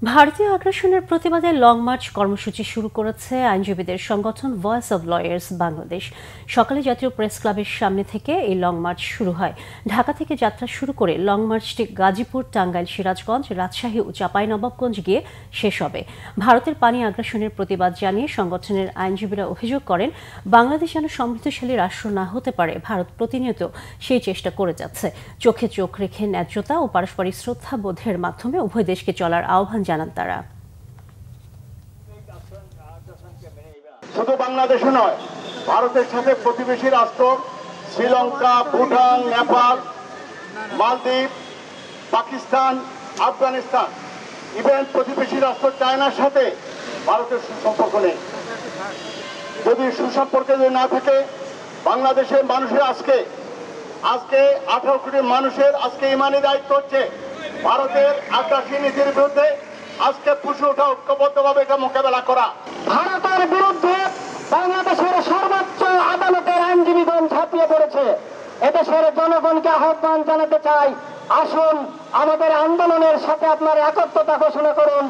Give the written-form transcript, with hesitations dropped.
ভারতীয় আগ্রাসনের প্রতিবাদে লং মার্চ কর্মসূচি শুরু করেছে আইনজীবীদের সংগঠন ভয়েস অব লয়ার্স বাংলাদেশ। সকালে জাতীয় প্রেস ক্লাবের সামনে থেকে এই লং মার্চ শুরু হয়। ঢাকা থেকে যাত্রা শুরু করে লং মার্চটি গাজীপুর, টাঙ্গাইল, সিরাজগঞ্জ, রাজশাহী ও চাঁপাইনবাবগঞ্জ গিয়ে শেষ হবে। ভারতের পানি আগ্রাসনের প্রতিবাদ জানিয়ে সংগঠনের আইনজীবীরা অভিযোগ করেন, বাংলাদেশ যেন সমৃদ্ধশালী রাষ্ট্র না হতে পারে, ভারত প্রতিনিয়ত সেই চেষ্টা করে যাচ্ছে। চোখে চোখ রেখে ন্যায্যতা ও পারস্পরিক শ্রদ্ধাবোধের মাধ্যমে উভয় দেশকে চলার আহ্বান জানান তারা। শুধু বাংলাদেশে নয়, ভারতের সাথে প্রতিবেশী রাষ্ট্র শ্রীলঙ্কা, ভুটান, নেপাল, মালদ্বীপ, পাকিস্তান, আফগানিস্তান, ইভেন প্রতিবেশী রাষ্ট্র চায়নার সাথে ভারতের সুসম্পর্ক নেই। যদি সুসম্পর্ক না থাকে, বাংলাদেশের মানুষের আজকে 18 কোটি মানুষের আজকে ইমানি দায়িত্ব হচ্ছে ভারতের আগ্রাসী নীতির বিরুদ্ধে আজকে পুষে ওঠা, ঐক্যবদ্ধভাবে এটা মোকাবেলা করা। ভারতের বিরুদ্ধে বাংলাদেশের সর্বোচ্চ আদালতের আইনজীবীগণ ঝাঁপিয়ে পড়েছে। এদেশের জনগণকে আহ্বান জানাতে চাই, আসুন আমাদের আন্দোলনের সাথে আপনার একত্রতা ঘোষণা করুন।